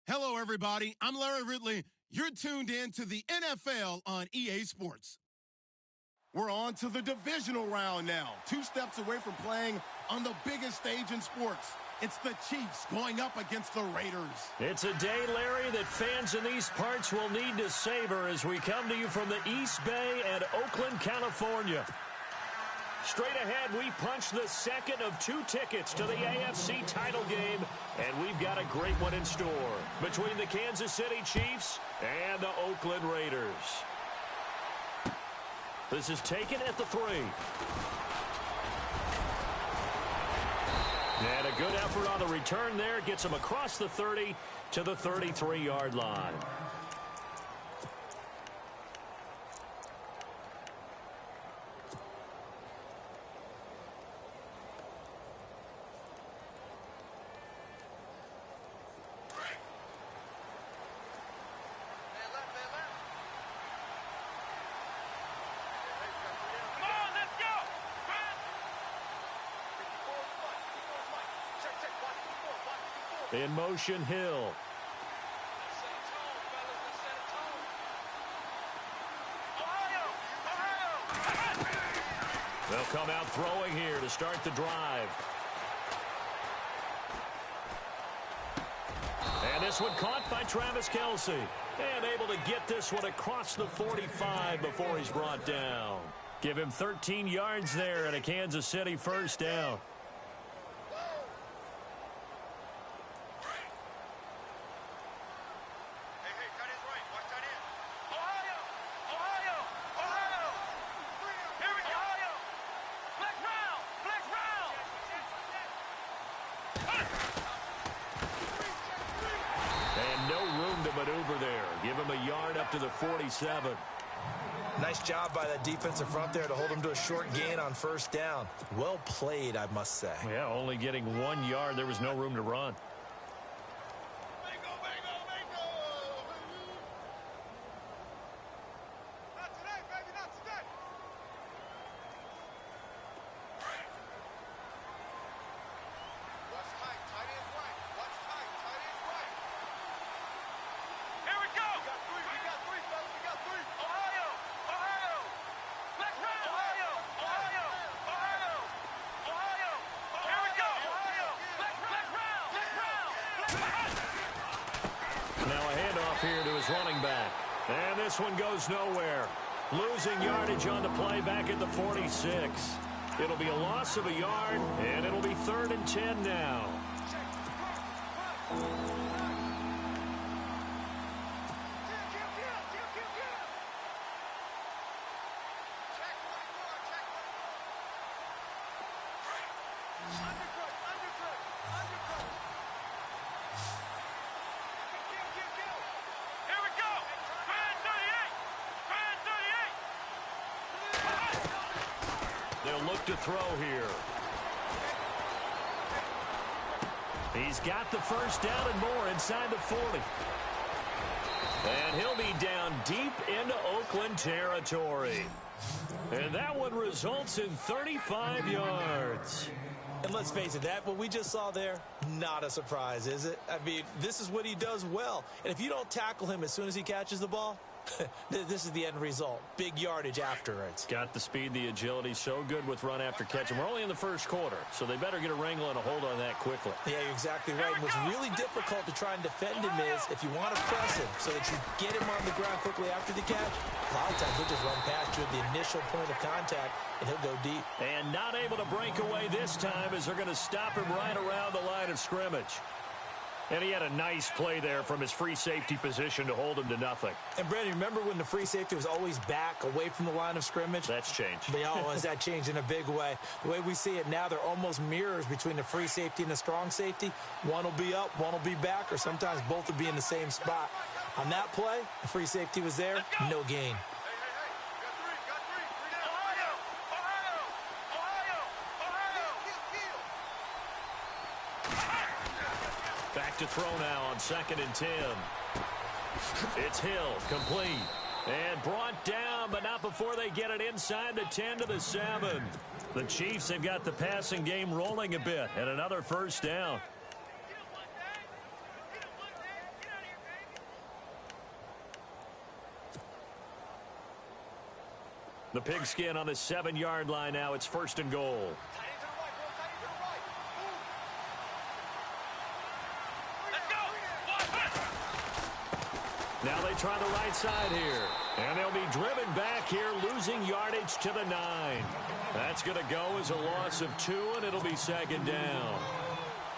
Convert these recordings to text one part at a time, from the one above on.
Hello, everybody. I'm Larry Ridley. You're tuned in to the NFL on EA Sports. We're on to the divisional round now. 2 steps away from playing on the biggest stage in sports. It's the Chiefs going up against the Raiders. It's a day, Larry, that fans in these parts will need to savor as we come to you from the East Bay and Oakland, California. Straight ahead, we punch the second of 2 tickets to the AFC title game, and we've got a great one in store between the Kansas City Chiefs and the Oakland Raiders. This is taken at the 3. And a good effort on the return there. Gets him across the 30 to the 33-yard line. In motion, Hill. They'll come out throwing here to start the drive. And this one caught by Travis Kelce. And able to get this one across the 45 before he's brought down. Give him 13 yards there and a Kansas City first down. To the 47. Nice job by that defensive front there to hold him to a short gain on first down. Well played, I must say. Yeah, only getting 1 yard. There was no room to run. Here to his running back. And this one goes nowhere. Losing yardage on the play back at the 46. It'll be a loss of a yard, and it'll be 3rd and 10 now. They'll look to throw here. He's got the first down and more inside the 40. And he'll be down deep into Oakland territory. And that one results in 35 yards. And let's face it, what we just saw there, not a surprise, is it? I mean, this is what he does well. And if you don't tackle him as soon as he catches the ball, this is the end result. Big yardage afterwards. Got the speed, the agility, so good with run after catch. And we're only in the first quarter, so they better get a wrangle and a hold on that quickly. Yeah, you're exactly right. And what's really difficult to try and defend him is if you want to press him so that you get him on the ground quickly after the catch, a lot of times he'll just run past you at the initial point of contact, and he'll go deep. And not able to break away this time as they're going to stop him right around the line of scrimmage. And he had a nice play there from his free safety position to hold him to nothing. And, Brandon, remember when the free safety was always back away from the line of scrimmage? That's changed. That changed in a big way. The way we see it now, they're almost mirrors between the free safety and the strong safety. One will be up, one will be back, or sometimes both will be in the same spot. On that play, the free safety was there, no gain. Back to throw now on 2nd and 10. It's Hill, complete. And brought down, but not before they get it inside the 10 to the 7. The Chiefs have got the passing game rolling a bit, and another first down. The pigskin on the 7-yard line now. It's 1st and goal. Now they try the right side here. And they'll be driven back here, losing yardage to the 9. That's going to go as a loss of 2, and it'll be 2nd down.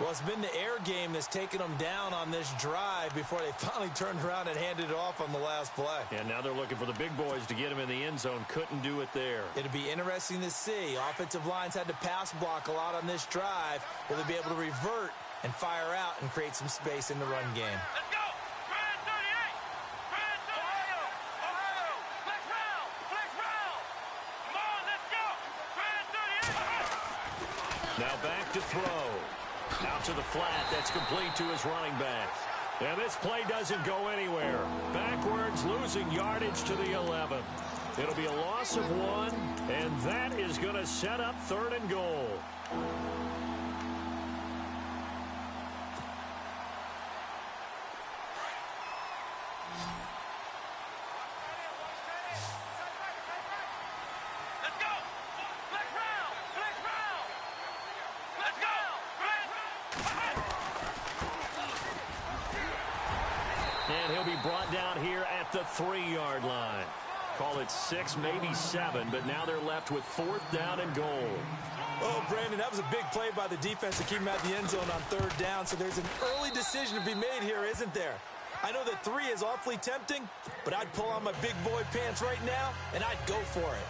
Well, it's been the air game that's taken them down on this drive before they finally turned around and handed it off on the last play. And now they're looking for the big boys to get him in the end zone. Couldn't do it there. It'll be interesting to see. Offensive lines had to pass block a lot on this drive. Will they be able to revert and fire out and create some space in the run game? Let's go! Brand 38! Brand 38! Ohio! Flex round! Flex round! Come on, let's go! Brand 38! Now back to throw. Out to the flat. That's complete to his running back. And this play doesn't go anywhere. Backwards, losing yardage to the 11. It'll be a loss of 1, and that is going to set up 3rd and goal. Let's go! Flex round! Flex round! Let's go! And he'll be brought down here at the 3-yard line. Call it 6, maybe 7, but now they're left with 4th down and goal. Oh, Brandon, that was a big play by the defense to keep him at the end zone on 3rd down, so there's an early decision to be made here, isn't there? I know that 3 is awfully tempting, but I'd pull on my big boy pants right now, and I'd go for it.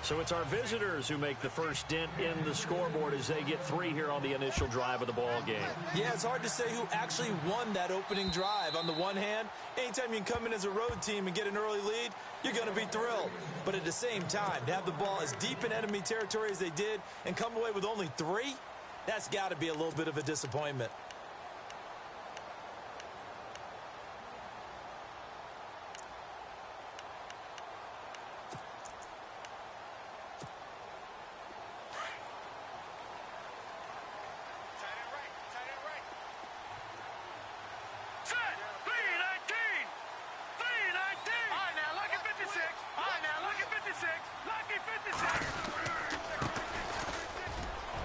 So it's our visitors who make the first dent in the scoreboard as they get 3 here on the initial drive of the ball game. Yeah, it's hard to say who actually won that opening drive. On the one hand, anytime you can come in as a road team and get an early lead, you're going to be thrilled. But at the same time, to have the ball as deep in enemy territory as they did and come away with only 3, that's got to be a little bit of a disappointment.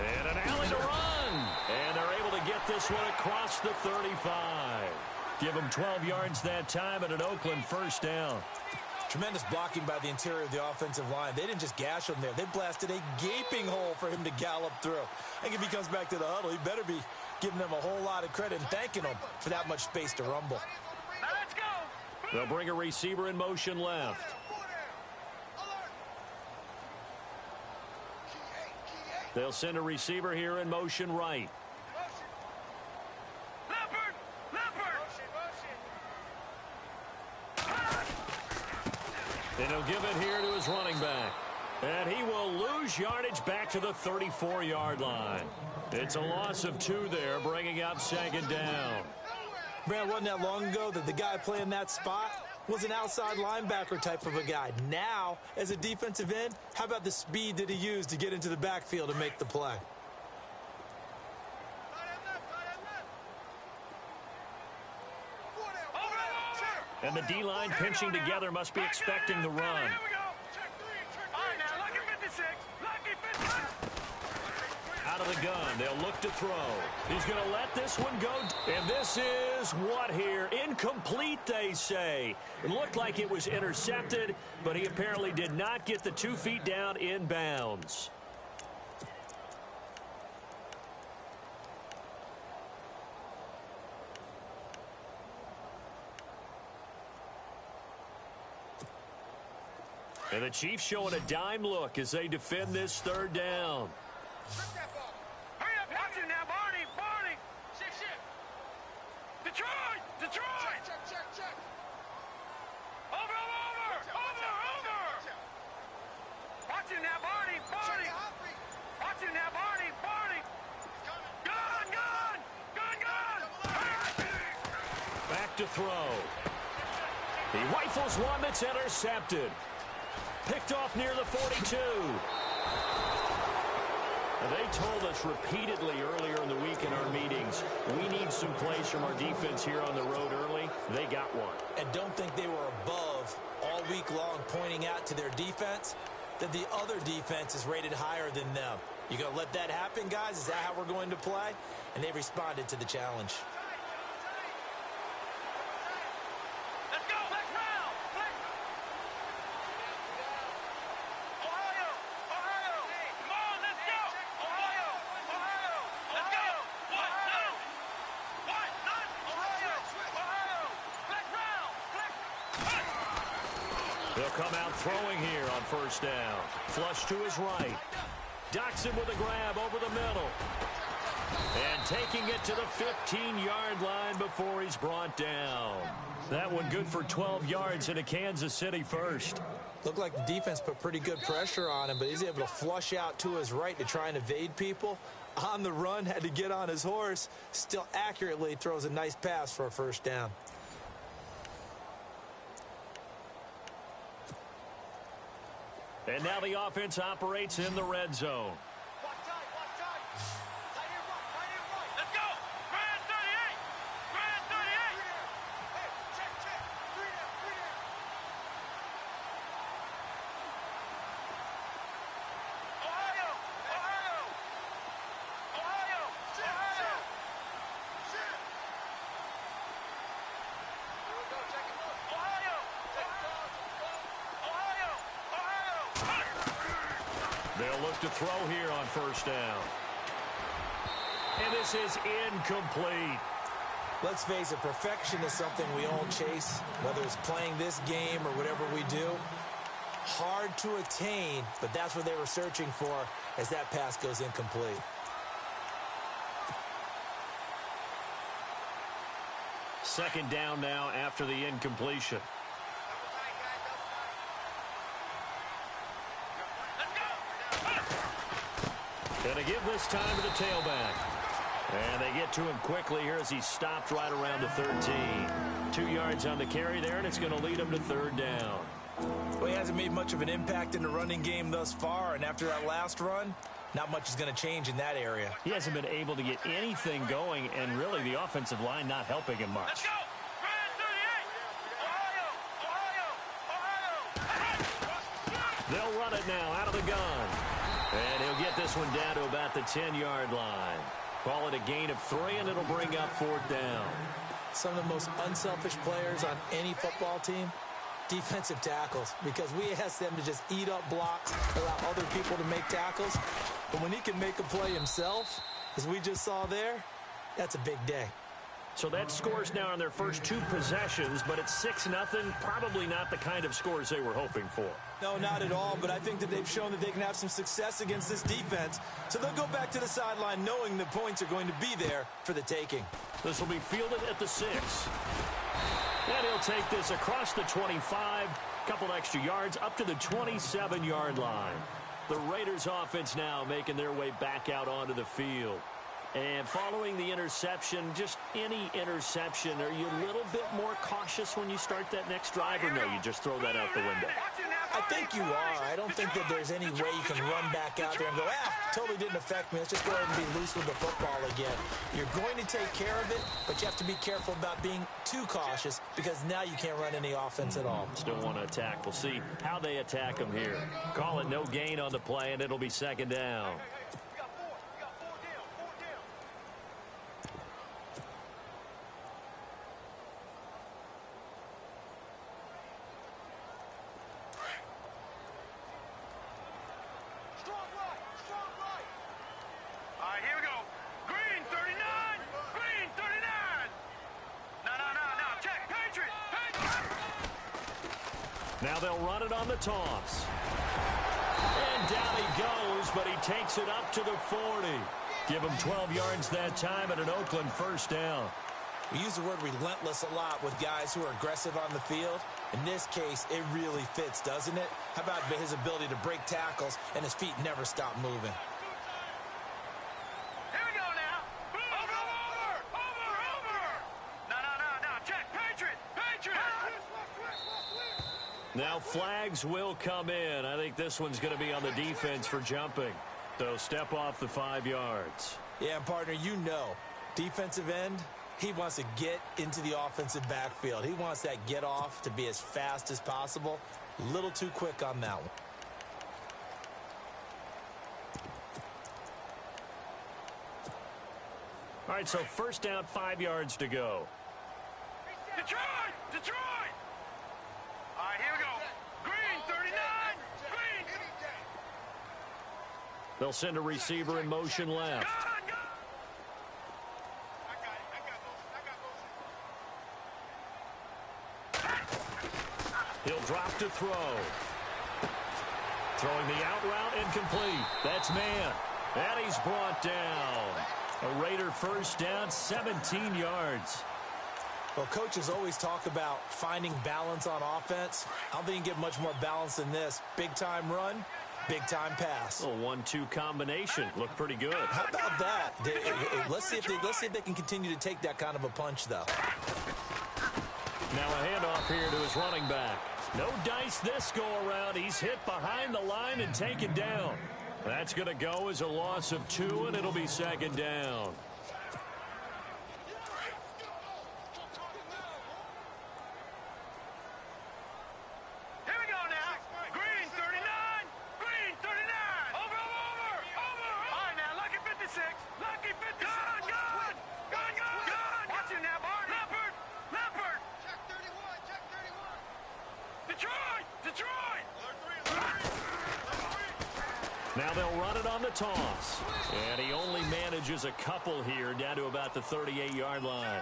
And an alley to run. And they're able to get this one across the 35. Give them 12 yards that time and an Oakland 1st down. Tremendous blocking by the interior of the offensive line. They didn't just gash him there. They blasted a gaping hole for him to gallop through. I think if he comes back to the huddle, he better be giving them a whole lot of credit and thanking them for that much space to rumble. Now let's go! They'll bring a receiver in motion left. They'll send a receiver here in motion right. Leopard! Leopard! And he'll give it here to his running back. And he will lose yardage back to the 34-yard line. It's a loss of 2 there, bringing up 2nd down. Man, wasn't that long ago that the guy playing that spot was an outside linebacker type of a guy. Now, as a defensive end, how about the speed that he used to get into the backfield and make the play? And the D-line pinching together must be expecting the run. Here we go. All right, now, lucky 56. Lucky 56. Out of the gun, they'll look to throw. He's going to let this one go. And this is what here? Incomplete, they say. It looked like it was intercepted, but he apparently did not get the 2 feet down in bounds. And the Chiefs showing a dime look as they defend this 3rd down. Hurry up, watch it now, Barney, Barney. Shit. Detroit. Check. Over. Watch it now, Barney. Watch it now, Barney. Gun. Back to throw. He rifles one that's intercepted. Picked off near the 42. They told us repeatedly earlier in the week in our meetings, we need some plays from our defense here on the road early. They got one. And don't think they were above all week long pointing out to their defense that the other defense is rated higher than them. You going to let that happen, guys? Is that how we're going to play? And they responded to the challenge. Let's go. Flex round. Flex. Ohio. Ohio. Come on, let's go. Ohio. Ohio. Let's go. One, none. One, none. Ohio. Ohio. Flex round. Flex. They'll come out throwing here on first down. Flush to his right. Docks him with a grab over the middle. And taking it to the 15-yard line before he's brought down. That one good for 12 yards into Kansas City first. Looked like the defense put pretty good pressure on him, but he's able to flush out to his right to try and evade people. On the run, had to get on his horse. Still accurately throws a nice pass for a first down. And now the offense operates in the red zone. Watch tight. Watch tight. Tight end right. Tight end right. Let's go. Grand 38. Grand 38. Hey, check, check. Three down. Three down. Ohio. Ohio. Ohio. Ohio. Shit. Here we go. Check it out. Ohio. Ohio. Ohio. They'll look to throw here on first down. And this is incomplete. Let's face it, perfection is something we all chase, whether it's playing this game or whatever we do. Hard to attain, but that's what they were searching for as that pass goes incomplete. Second down now after the incompletion. Going to give this time to the tailback. And they get to him quickly here as he stopped right around the 13. 2 yards on the carry there, and it's going to lead him to third down. Well, he hasn't made much of an impact in the running game thus far, and after that last run, not much is going to change in that area. He hasn't been able to get anything going, and really the offensive line not helping him much. Let's go! Grand 38! Ohio! Ohio! They'll run it now out of the gun. And he'll get this one down to about the 10-yard line. Call it a gain of 3, and it'll bring up fourth down. Some of the most unselfish players on any football team, defensive tackles, because we ask them to just eat up blocks, allow other people to make tackles. But when he can make a play himself, as we just saw there, that's a big day. So that scores now on their first 2 possessions, but it's 6-0. Probably not the kind of scores they were hoping for. No, not at all, but I think that they've shown that they can have some success against this defense. So they'll go back to the sideline knowing the points are going to be there for the taking. This will be fielded at the 6. And he'll take this across the 25, couple extra yards, up to the 27-yard line. The Raiders offense now making their way back out onto the field. And following the interception, just any interception, are you a little bit more cautious when you start that next drive, or no, you just throw that out the window? I think you are. I don't think that there's any way you can run back out there and go, totally didn't affect me. Let's just go ahead and be loose with the football again. You're going to take care of it, but you have to be careful about being too cautious because now you can't run any offense at all. Still want to attack. We'll see how they attack them here. Call it no gain on the play, and it'll be second down. Now they'll run it on the toss. And down he goes, but he takes it up to the 40. Give him 12 yards that time and an Oakland first down. We use the word relentless a lot with guys who are aggressive on the field. In this case, it really fits, doesn't it? How about his ability to break tackles and his feet never stop moving? Here we go now. Over. No. Check. Patriot. Now flags will come in. I think this one's going to be on the defense for jumping. So step off the 5 yards. Yeah, partner, you know, defensive end, he wants to get into the offensive backfield. He wants that get off to be as fast as possible. A little too quick on that one. All right, so first down, 5 yards to go. Detroit! Detroit! All right, here we go. Green, 39. Green. They'll send a receiver in motion left. Go. He'll drop to throw. Throwing the out route incomplete. That's man. And he's brought down. A Raider first down, 17 yards. Well, coaches always talk about finding balance on offense. I don't think you can get much more balance than this. Big-time run, big-time pass. A 1-2 combination. Looked pretty good. How about that? Let's see if they can continue to take that kind of a punch, though. Now a handoff here to his running back. No dice this go-around. He's hit behind the line and taken down. That's going to go as a loss of 2, and it'll be second down. Here we go now. Green, 39. Green, 39. Over. All right, now, lucky 56. Lucky 56. Gun. Watch it now, Barney. Leopard. Check 31. Detroit. Now they'll run it on the toss. And he only manages a couple here down to about the 38-yard line.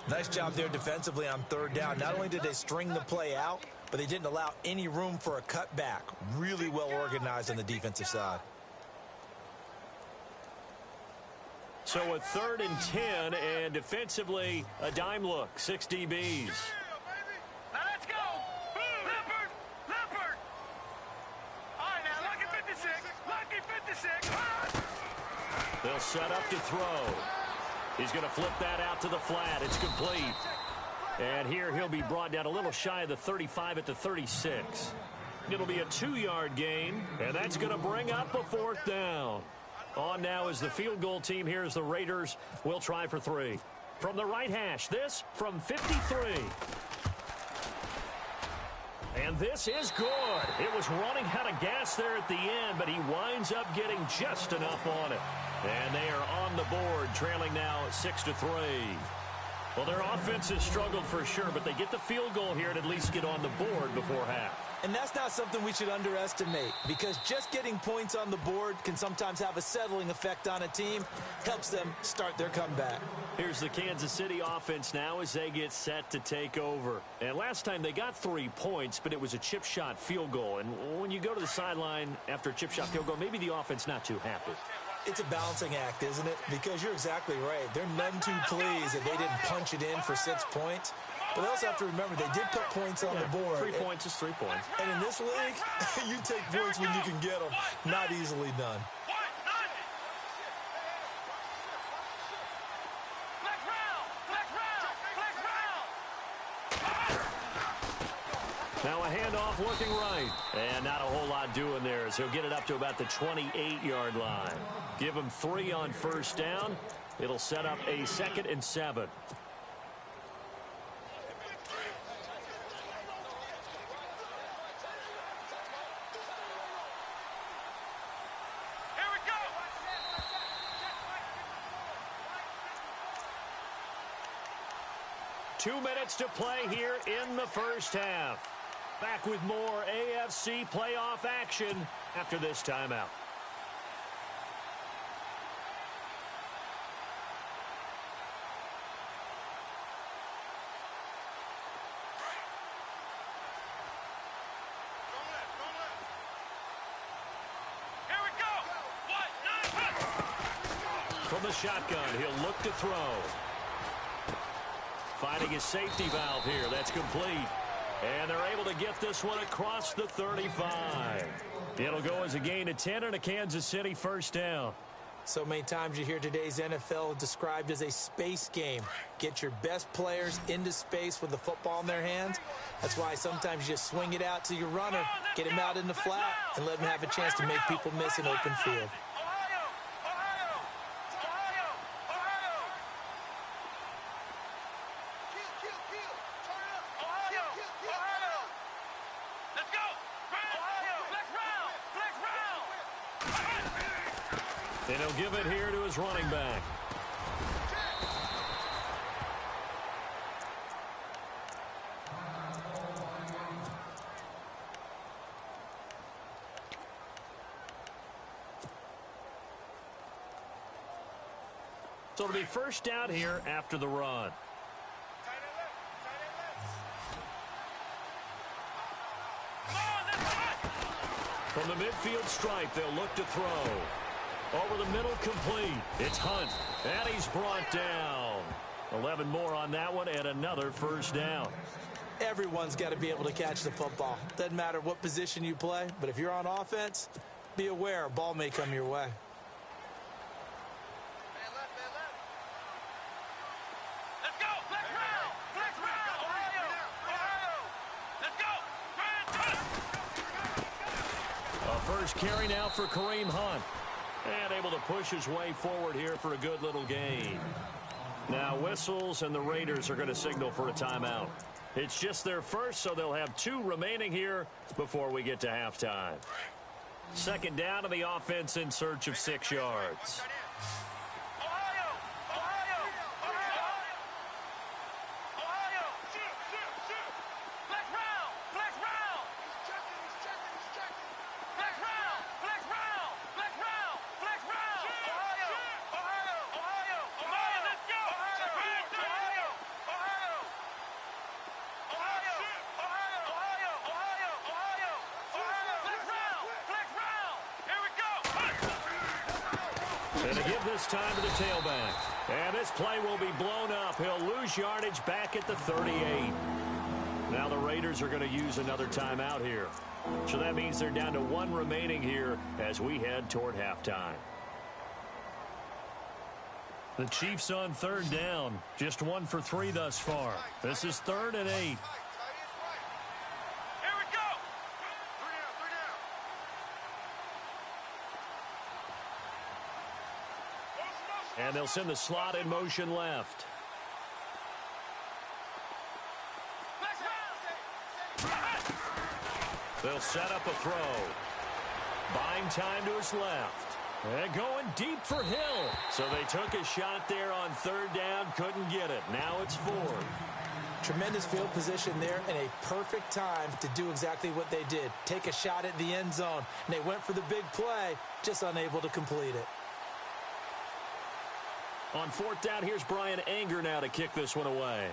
Nice job there defensively on third down. Not only did they string the play out, but they didn't allow any room for a cutback. Really well organized on the defensive side. So a 3rd and 10, and defensively a dime look. 6 DBs. Now let's go. Leopard. All right, now, lucky 56. They'll set up to throw. He's going to flip that out to the flat. It's complete. And here he'll be brought down a little shy of the 35 at the 36. It'll be a 2-yard gain, and that's going to bring up a 4th down. On now is the field goal team here as the Raiders will try for 3. From the right hash, this from 53. And this is good. It was running out of gas there at the end, but he winds up getting just enough on it. And they are on the board, trailing now 6-3. Well, their offense has struggled for sure, but they get the field goal here and at least get on the board before half. And that's not something we should underestimate, because just getting points on the board can sometimes have a settling effect on a team. Helps them start their comeback. Here's the Kansas City offense now as they get set to take over. And last time they got 3 points, but it was a chip shot field goal. And when you go to the sideline after a chip shot field goal, maybe the offense not too happy. It's a balancing act, isn't it? Because you're exactly right. They're none too pleased that they didn't punch it in for 6 points. But they also have to remember they did put points on the board. 3 points is 3 points. And in this league, you take points when you can get them. Not easily done. Now a handoff looking right. And not a whole lot doing there as he'll get it up to about the 28-yard line. Give him 3 on first down. It'll set up a 2nd and 7. Here we go. 2 minutes to play here in the first half. Back with more AFC playoff action after this timeout. Here we go. From the shotgun, he'll look to throw. Finding his safety valve here. That's complete. And they're able to get this one across the 35. It'll go as a gain of 10 and a Kansas City first down. So many times you hear today's NFL described as a space game. Get your best players into space with the football in their hands. That's why sometimes you just swing it out to your runner, get him out in the flat, and let him have a chance to make people miss an open field. And he'll give it here to his running back. So it'll be first down here after the run. From the midfield stripe, they'll look to throw. Over the middle, complete. It's Hunt, and he's brought down. 11 more on that one, and another first down. Everyone's got to be able to catch the football. Doesn't matter what position you play, but if you're on offense, be aware a ball may come your way. First carry now for Kareem Hunt. And able to push his way forward here for a good little gain. Now whistles, and the Raiders are going to signal for a timeout. It's just their first, so they'll have 2 remaining here before we get to halftime. Second down to the offense in search of 6 yards. And to give this time to the tailback. And this play will be blown up. He'll lose yardage back at the 38. Now the Raiders are going to use another timeout here. So that means they're down to 1 remaining here as we head toward halftime. The Chiefs on third down. Just 1 for 3 thus far. This is 3rd and 8. And they'll send the slot in motion left. They'll set up a throw. Buying time to his left. And going deep for Hill. So they took a shot there on third down, couldn't get it. Now it's 4th. Tremendous field position there and a perfect time to do exactly what they did. Take a shot at the end zone. And they went for the big play, just unable to complete it. On 4th down, here's Brian Anger now to kick this one away.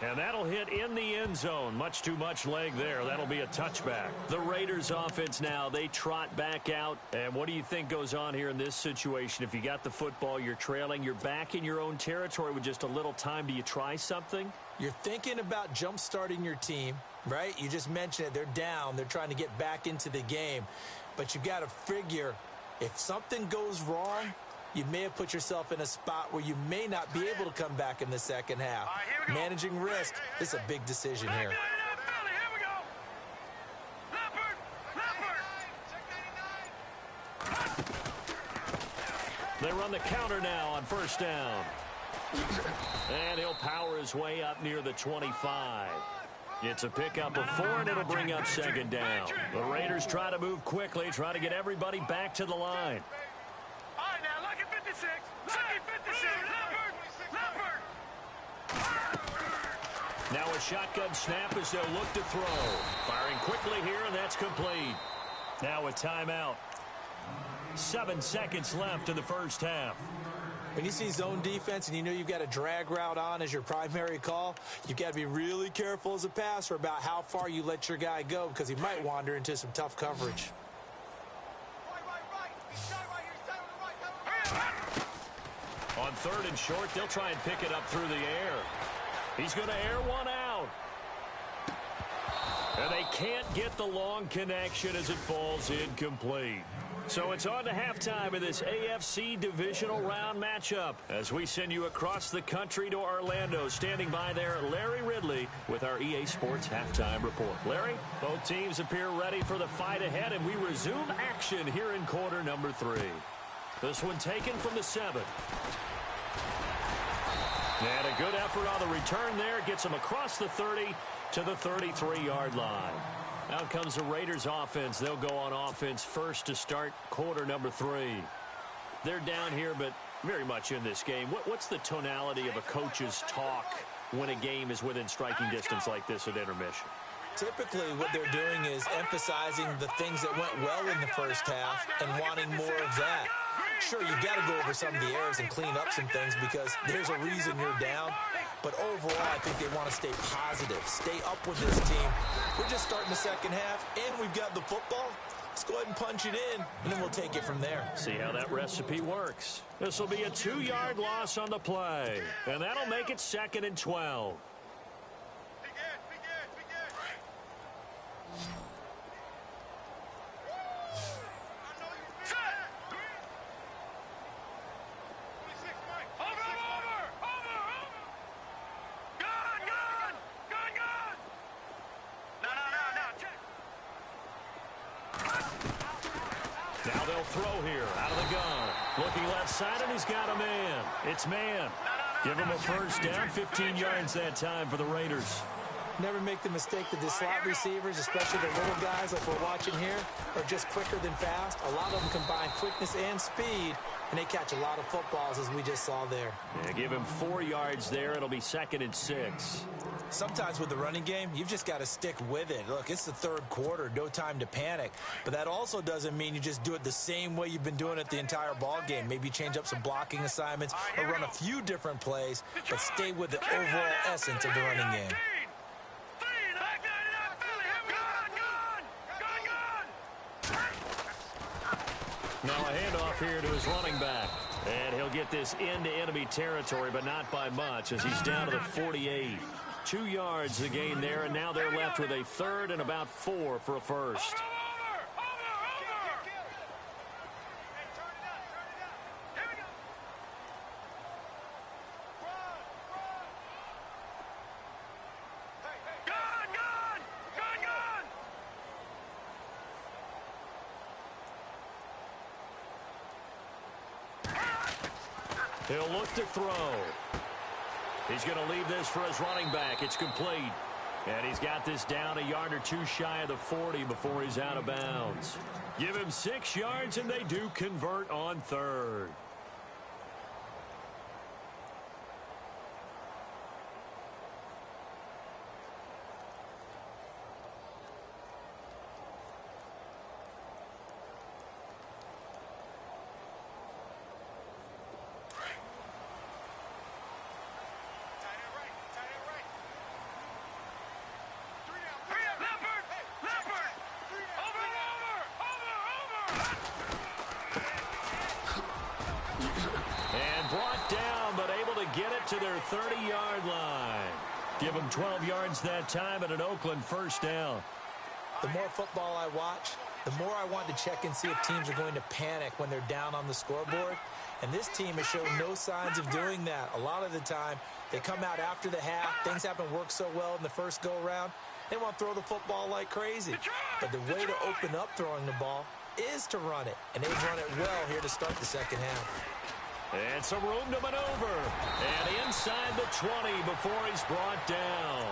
And that'll hit in the end zone. Much too much leg there. That'll be a touchback. The Raiders offense now, they trot back out. And what do you think goes on here in this situation? If you got the football, you're trailing, you're back in your own territory with just a little time. Do you try something? You're thinking about jump-starting your team, right? You just mentioned it. They're down. They're trying to get back into the game. But you got to figure if something goes wrong, you may have put yourself in a spot where you may not be able to come back in the second half. Managing risk is a big decision here. They run the counter now on first down. And he'll power his way up near the 25. It's a pickup of 4, and it'll bring up second down. The Raiders try to move quickly, try to get everybody back to the line. All right, now, lucky 56. Lucky 56. Leopard. Now a shotgun snap as they'll look to throw. Firing quickly here, and that's complete. Now a timeout. 7 seconds left in the first half. When you see zone defense and you know you've got a drag route on as your primary call, you've got to be really careful as a passer about how far you let your guy go because he might wander into some tough coverage. On 3rd and short, they'll try and pick it up through the air. He's going to air one out. And they can't get the long connection as it falls incomplete. So it's on to halftime of this AFC Divisional Round matchup as we send you across the country to Orlando. Standing by there, Larry Ridley with our EA Sports Halftime Report. Larry, both teams appear ready for the fight ahead, and we resume action here in quarter number 3. This one taken from the 7. And a good effort on the return there. Gets him across the 30 to the 33-yard line. Out comes the Raiders offense. They'll go on offense first to start quarter number 3. They're down here, but very much in this game. What's the tonality of a coach's talk when a game is within striking distance like this at intermission? Typically, what they're doing is emphasizing the things that went well in the first half and wanting more of that. Sure, you've got to go over some of the errors and clean up some things because there's a reason you're down. But overall, I think they want to stay positive, stay up with this team. We're just starting the second half, and we've got the football. Let's go ahead and punch it in, and then we'll take it from there. See how that recipe works. This will be a 2-yard loss on the play, and that'll make it 2nd and 12. Now they'll throw here out of the gun. Looking left side, and he's got a man. It's man. Give him a first down, 15 yards that time for the Raiders. Never make the mistake that the slot receivers, especially the little guys like we're watching here, are just quicker than fast. A lot of them combine quickness and speed, and they catch a lot of footballs, as we just saw there. Yeah, give him 4 yards there. It'll be 2nd and 6. Sometimes with the running game, you've just got to stick with it. Look, it's the third quarter, no time to panic. But that also doesn't mean you just do it the same way you've been doing it the entire ball game. Maybe change up some blocking assignments or run a few different plays, but stay with the overall essence of the running game. Now a handoff here to his running back. And he'll get this into enemy territory, but not by much as he's down to the 48. 2 yards the gain there, and now they're left with a 3rd and about 4 for a first. He'll look to throw. He's going to leave this for his running back. It's complete. And he's got this down a yard or two shy of the 40 before he's out of bounds. Give him 6 yards, and they do convert on 3rd. Get it to their 30-yard line. Give them 12 yards that time and an Oakland first down. The more football I watch, the more I want to check and see if teams are going to panic when they're down on the scoreboard. And this team has shown no signs of doing that. A lot of the time, they come out after the half. Things haven't worked so well in the first go-around. They want to throw the football like crazy. But the way to open up throwing the ball is to run it. And they've run it well here to start the second half. And some room to maneuver. And inside the 20 before he's brought down.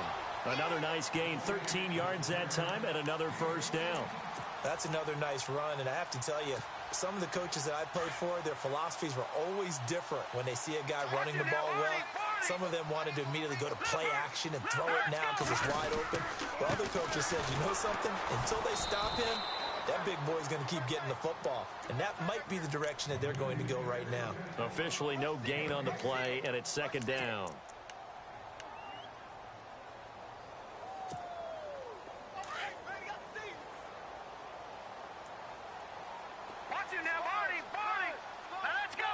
Another nice gain, 13 yards that time, and another first down. That's another nice run, and I have to tell you, some of the coaches that I played for, their philosophies were always different when they see a guy running the ball well. Some of them wanted to immediately go to play action and throw it now because it's wide open. But other coaches said, you know something? Until they stop him, that big boy's going to keep getting the football. And that might be the direction that they're going to go right now. Officially no gain on the play, and it's second down. Watch him now, Barney. Now let's go.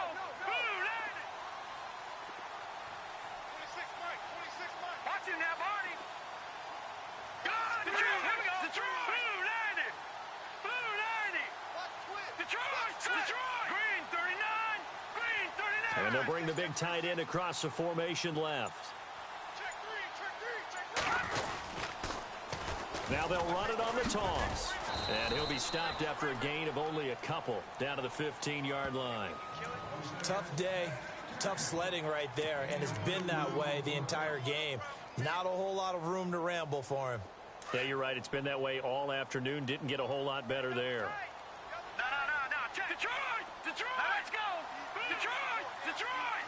Watch him now, Barney. Good. Detroit. Here we go. Detroit. Detroit! Green 39! Green 39! And they'll bring the big tight end across the formation left. Check three! Now they'll run it on the toss. And he'll be stopped after a gain of only a couple down to the 15-yard line. Tough day, tough sledding right there, and it's been that way the entire game. Not a whole lot of room to ramble for him. Yeah, you're right. It's been that way all afternoon. Didn't get a whole lot better there. Detroit! Detroit! Now let's go! Detroit! Detroit!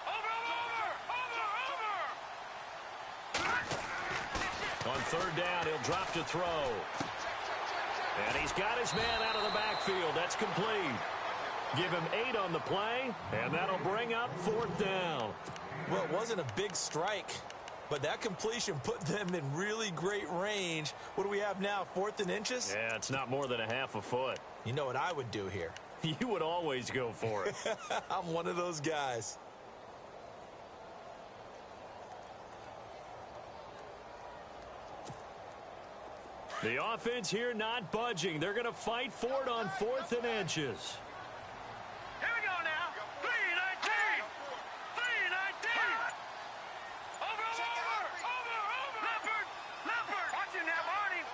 Over! third down, he'll drop to throw. And he's got his man out of the backfield. That's complete. Give him 8 on the play, and that'll bring up fourth down. Well, it wasn't a big strike, but that completion put them in really great range. What do we have now, 4th and inches? Yeah, it's not more than a half a foot. You know what I would do here? You would always go for it. I'm one of those guys. The offense here not budging. They're going to fight for it on 4th and inches. Here we go now. 3-19. 3-19. Over. Leopard. Watch him now, Barney.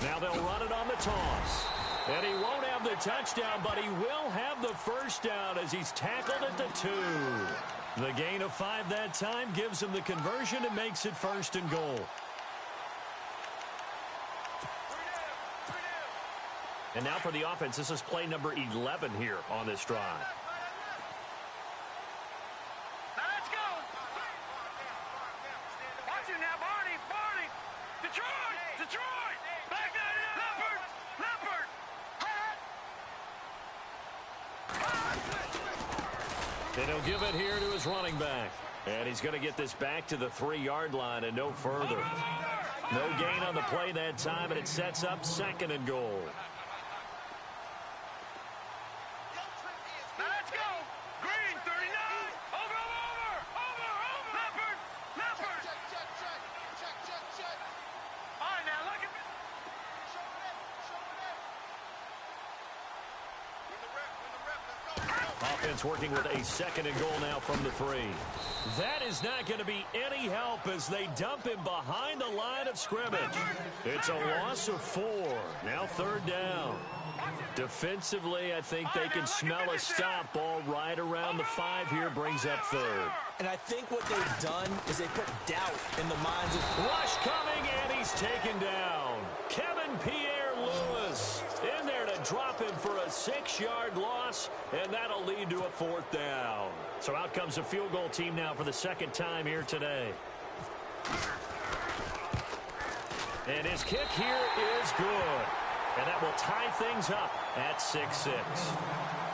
Now they'll run it on the toss. And he won't have the touchdown, but he will have the first down as he's tackled at the 2. The gain of 5 that time gives him the conversion and makes it 1st and goal. And now for the offense, this is play number 11 here on this drive. Now let's go. Watch him now, Barney. Detroit. Back Leopard. And he'll give it here to his running back. And he's going to get this back to the 3-yard line and no further. No gain on the play that time, and it sets up 2nd and goal. Now let's go. Green, 39. Over. Leopard. Check. All right, now look at me. Offense working with a 2nd and goal now from the 3. That is not going to be any help as they dump him behind the line of scrimmage. It's a loss of 4. Now 3rd down. Defensively, I think they can smell a stop ball right around the 5 here, brings up 3rd. And I think what they've done is they put doubt in the minds of... Rush coming, and he's taken down. Kevin Pierre-Louis in there to drop him for a 6-yard loss, and that'll lead to a 4th down. So out comes a field goal team now for the 2nd time here today. And his kick here is good. And that will tie things up at 6-6.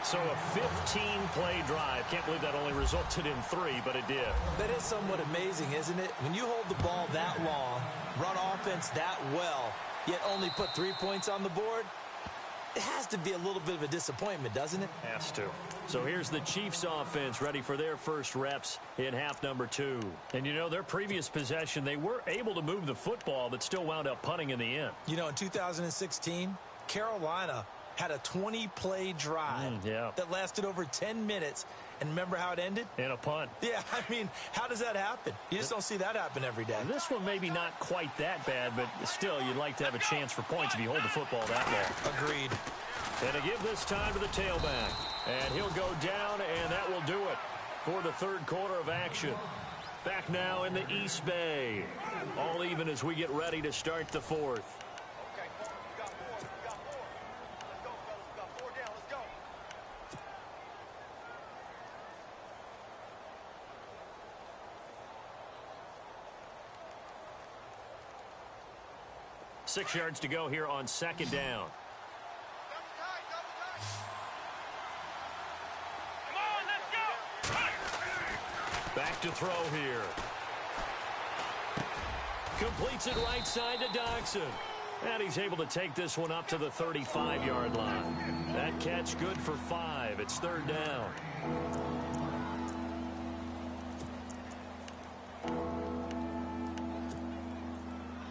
So a 15-play drive. Can't believe that only resulted in 3, but it did. That is somewhat amazing, isn't it? When you hold the ball that long, run offense that well, yet only put 3 points on the board, it has to be a little bit of a disappointment, doesn't it? Has to. So here's the Chiefs offense ready for their first reps in half number 2. And you know, their previous possession, they were able to move the football, but still wound up punting in the end. You know, in 2016, Carolina had a 20-play drive that lasted over 10 minutes. And remember how it ended? In a punt. Yeah, I mean, how does that happen? You just don't see that happen every day. And this one maybe not quite that bad, but still, you'd like to have a chance for points if you hold the football that long. Agreed. And to give this time to the tailback. And he'll go down, and that will do it for the 3rd quarter of action. Back now in the East Bay. All even as we get ready to start the 4th. 6 yards to go here on 2nd down. Come on, let's go. Back to throw here. Completes it right side to Dodson. And he's able to take this one up to the 35-yard line. That catch good for 5. It's 3rd down.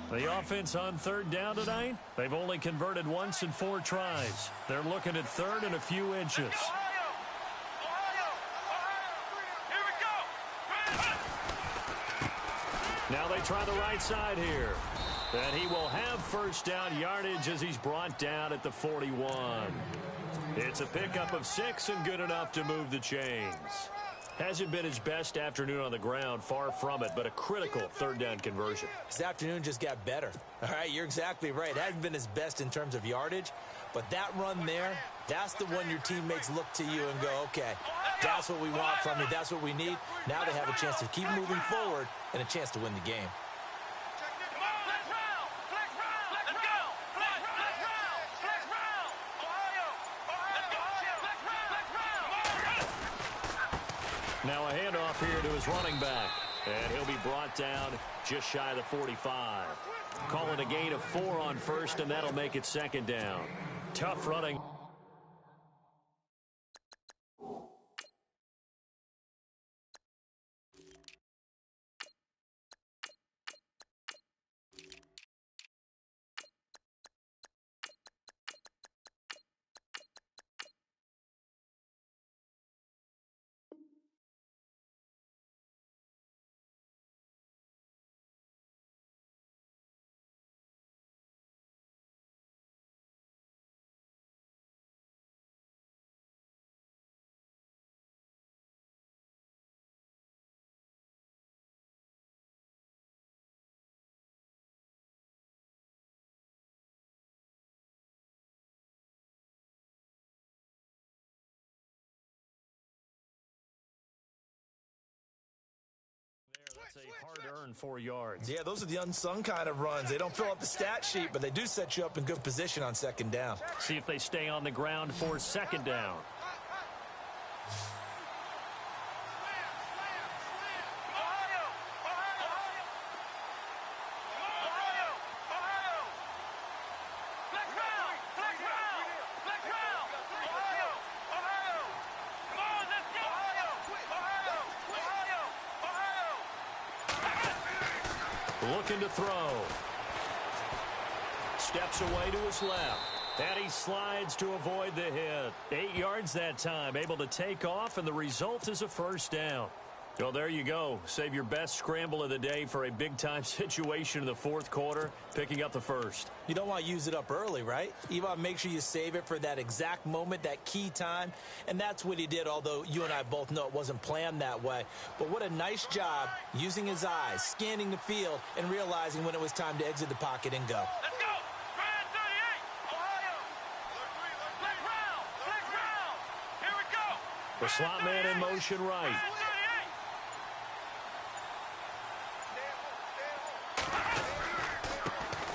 The offense on 3rd down tonight, they've only converted once in 4 tries. They're looking at 3rd and a few inches. Ohio. Here we go. Now they try the right side here. And he will have 1st down yardage as he's brought down at the 41. It's a pickup of 6 and good enough to move the chains. Hasn't been his best afternoon on the ground, far from it, but a critical 3rd down conversion. His afternoon just got better. All right, you're exactly right. It hasn't been his best in terms of yardage, but that run there, that's the one your teammates look to you and go, okay, that's what we want from you. That's what we need. Now they have a chance to keep moving forward and a chance to win the game. handoff here to his running back. And he'll be brought down just shy of the 45. Call it a gain of 4 on first, and that'll make it second down. Tough running. That's a hard-earned 4 yards. Yeah, those are the unsung kind of runs. They don't fill up the stat sheet, but they do set you up in good position on second down. See if they stay on the ground for second down. Looking to throw. Steps away to his left. And he slides to avoid the hit. 8 yards that time. Able to take off, and the result is a first down. Well, there you go. Save your best scramble of the day for a big-time situation in the fourth quarter, picking up the first. You don't want to use it up early, right? You want to make sure you save it for that exact moment, that key time. And that's what he did, although you and I both know it wasn't planned that way. But what a nice job using his eyes, scanning the field, and realizing when it was time to exit the pocket and go. Let's go! Grand 38, Ohio! Flex round! Flex round! Here we go! The slot man in motion right.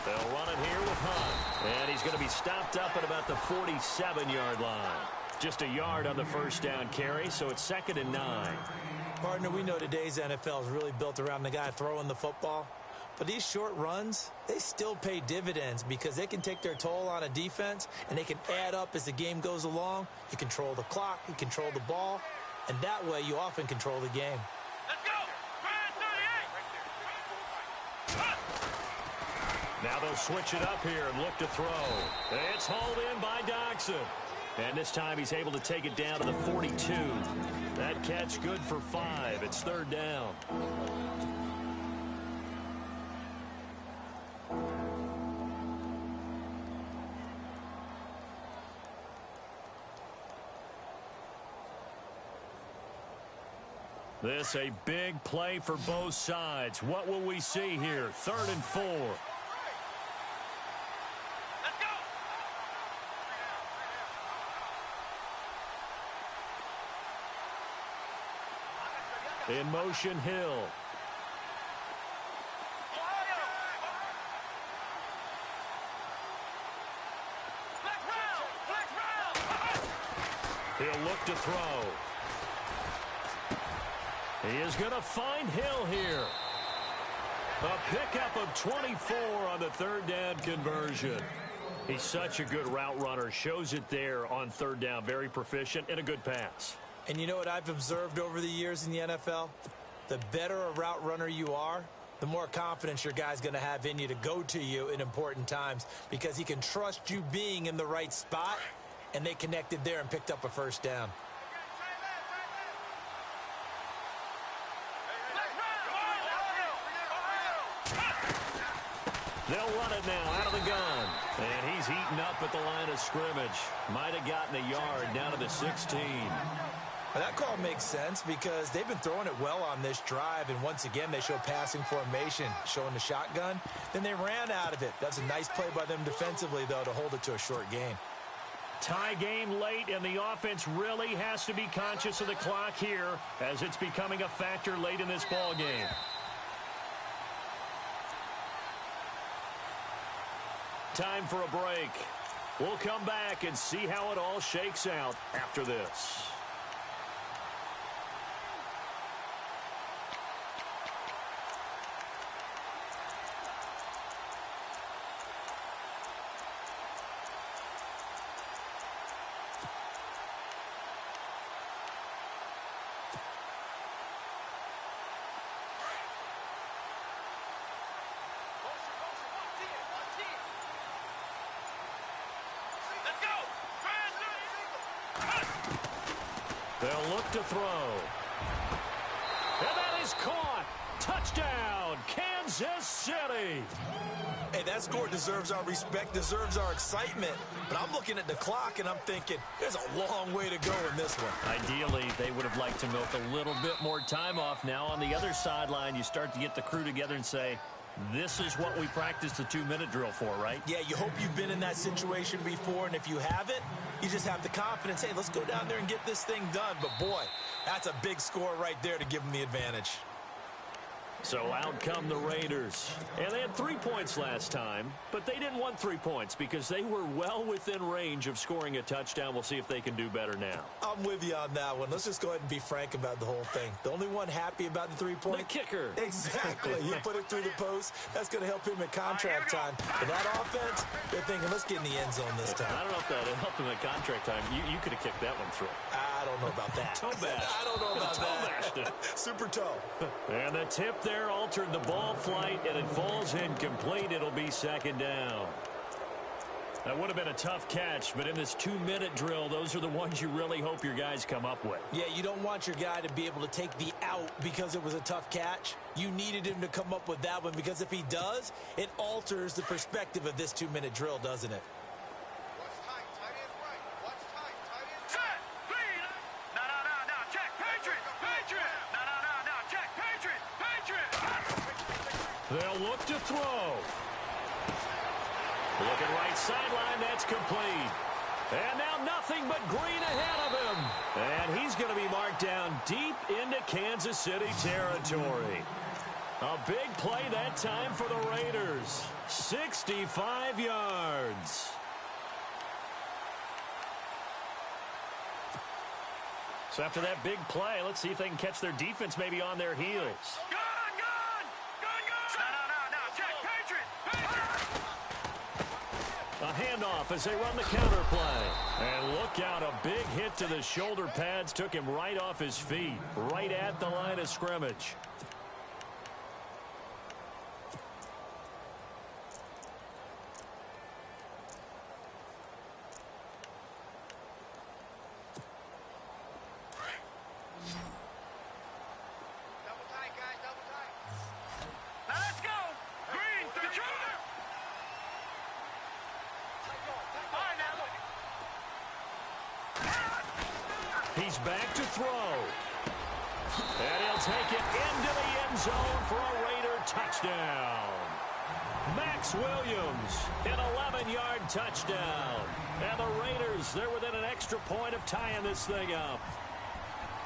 They'll run it here with Hunt. And he's going to be stopped up at about the 47-yard line. Just a yard on the first down carry, so it's 2nd and 9. Partner, we know today's NFL is really built around the guy throwing the football. But these short runs, they still pay dividends because they can take their toll on a defense, and they can add up as the game goes along. You control the clock, you control the ball, and that way you often control the game. Let's go! Grand 38! Now they'll switch it up here and look to throw. It's hauled in by Doxson. And this time he's able to take it down to the 42. That catch good for 5. It's 3rd down. This a big play for both sides. What will we see here? 3rd and 4. Let's go! In motion, Hill. Ohio! Flex round! Flex round! He'll look to throw. He is going to find Hill here. A pickup of 24 on the 3rd down conversion. He's such a good route runner. Shows it there on 3rd down. Very proficient and a good pass. And you know what I've observed over the years in the NFL? The better a route runner you are, the more confidence your guy's going to have in you to go to you in important times because he can trust you being in the right spot, and they connected there and picked up a first down. They'll run it now out of the gun. And he's eaten up at the line of scrimmage. Might have gotten a yard down to the 16. Well, that call makes sense because they've been throwing it well on this drive, and once again they show passing formation, showing the shotgun. Then they ran out of it. That's a nice play by them defensively, though, to hold it to a short gain. Tie game late, and the offense really has to be conscious of the clock here as it's becoming a factor late in this ball game. Time for a break. We'll come back and see how it all shakes out after this. They'll look to throw. And that is caught. Touchdown, Kansas City. Hey, that score deserves our respect, deserves our excitement. But I'm looking at the clock, and I'm thinking, there's a long way to go in this one. Ideally, they would have liked to milk a little bit more time off. Now on the other sideline, you start to get the crew together and say, this is what we practiced the 2-minute drill for, right? Yeah, you hope you've been in that situation before, and if you haven't, you just have the confidence, hey, let's go down there and get this thing done. But, boy, that's a big score right there to give them the advantage. So out come the Raiders. And they had 3 points last time, but they didn't want 3 points because they were well within range of scoring a touchdown. We'll see if they can do better now. I'm with you on that one. Let's just go ahead and be frank about the whole thing. The only one happy about the 3-point. The kicker. Exactly. He put it through the post. That's going to help him at contract time. But that offense, they're thinking, let's get in the end zone this time. I don't know if that helped him at contract time. You could have kicked that one through. I don't know about that. Toe bash. I don't know about that. Super toe. And the tip there altered the ball flight, and it falls incomplete. It'll be second down. That would have been a tough catch, but in this 2-minute drill, those are the ones you really hope your guys come up with. Yeah, you don't want your guy to be able to take the out because it was a tough catch. You needed him to come up with that one because if he does, it alters the perspective of this 2-minute drill, doesn't it? They'll look to throw. Looking right sideline, that's complete. And now nothing but green ahead of him. And he's going to be marked down deep into Kansas City territory. A big play that time for the Raiders. 65 yards. So after that big play, let's see if they can catch their defense maybe on their heels. A handoff as they run the counter play. And look out, a big hit to the shoulder pads took him right off his feet, right at the line of scrimmage. He's back to throw. And he'll take it into the end zone for a Raider touchdown. Max Williams, an 11-yard touchdown. And the Raiders, they're within an extra point of tying this thing up.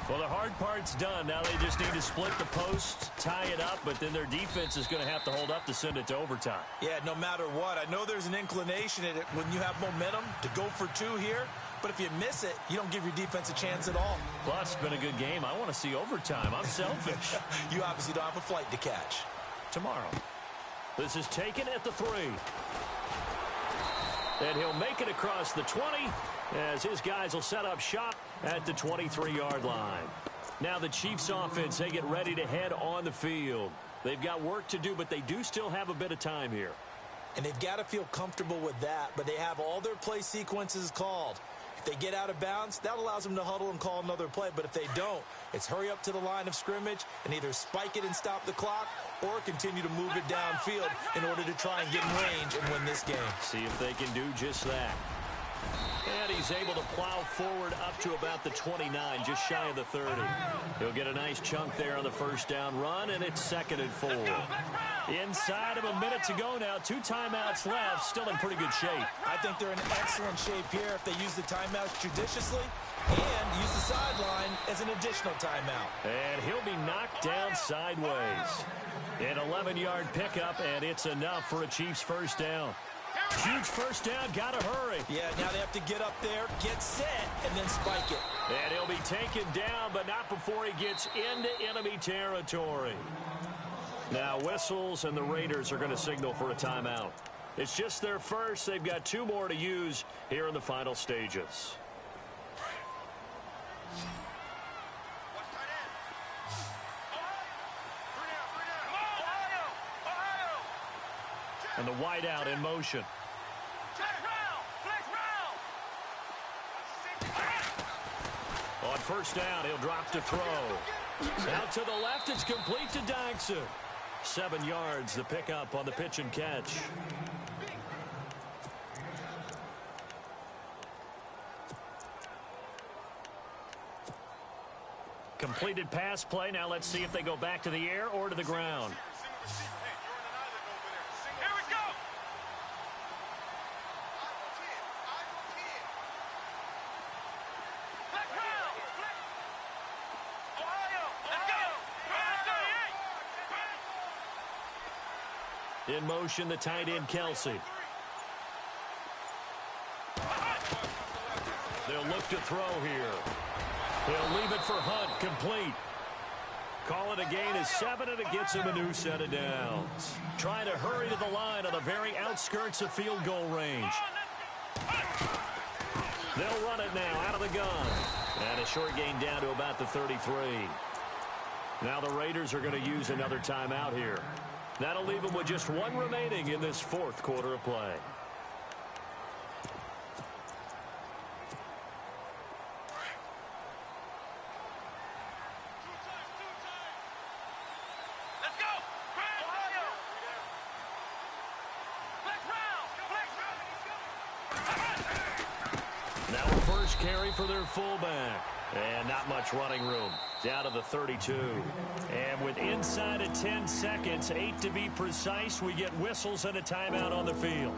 Well, the hard part's done. Now they just need to split the posts, tie it up, but then their defense is going to have to hold up to send it to overtime. Yeah, no matter what. I know there's an inclination in it when you have momentum to go for two here, but if you miss it, you don't give your defense a chance at all. Plus, it's been a good game. I want to see overtime. I'm selfish. You obviously don't have a flight to catch. Tomorrow. This is taken at the 3. And he'll make it across the 20 as his guys will set up shop at the 23-yard line. Now the Chiefs offense, they get ready to head on the field. They've got work to do, but they do still have a bit of time here. And they've got to feel comfortable with that, but they have all their play sequences called. If they get out of bounds, that allows them to huddle and call another play. But if they don't, it's hurry up to the line of scrimmage and either spike it and stop the clock or continue to move it downfield in order to try and get in range and win this game. See if they can do just that. And he's able to plow forward up to about the 29, just shy of the 30. He'll get a nice chunk there on the first down run, and it's 2nd and 4. Inside of a minute to go now, 2 timeouts left, still in pretty good shape. I think they're in excellent shape here if they use the timeouts judiciously and use the sideline as an additional timeout. And he'll be knocked down sideways. An 11-yard pickup, and it's enough for a Chiefs first down. Huge first down, gotta hurry. Yeah, now they have to get up there, get set, and then spike it. And he'll be taken down, but not before he gets into enemy territory. Now whistles, and the Raiders are going to signal for a timeout. It's just their first. They've got 2 more to use here in the final stages. And the wideout in motion. On first down, he'll drop to throw. Out to the left, it's complete to Dykson. 7 yards, the pickup on the pitch and catch. Completed pass play. Now let's see if they go back to the air or to the ground. Here we go. Black Crown. Ohio. Let's go. In motion, the tight end, Kelsey. They'll look to throw here. He'll leave it for Hunt, complete. Call it a gain of 7, and it gets him a new set of downs. Trying to hurry to the line on the very outskirts of field goal range. They'll run it now out of the gun. And a short gain down to about the 33. Now the Raiders are going to use another timeout here. That'll leave them with just 1 remaining in this 4th quarter of play. Carry for their fullback. And not much running room. Down to the 32. And with inside of 10 seconds, 8 to be precise, we get whistles and a timeout on the field.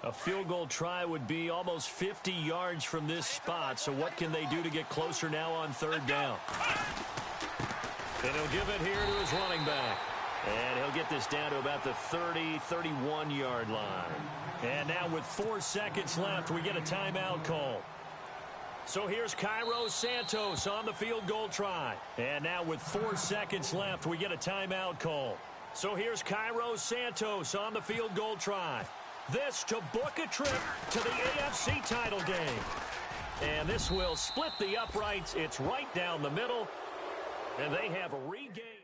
A field goal try would be almost 50 yards from this spot. So what can they do to get closer now on 3rd down? And he'll give it here to his running back. And he'll get this down to about the 30, 31-yard line. And now with 4 seconds left, we get a timeout call. So here's Cairo Santos on the field goal try. And now with 4 seconds left, we get a timeout call. So here's Cairo Santos on the field goal try. This to book a trip to the AFC title game. And this will split the uprights. It's right down the middle. And they have regained.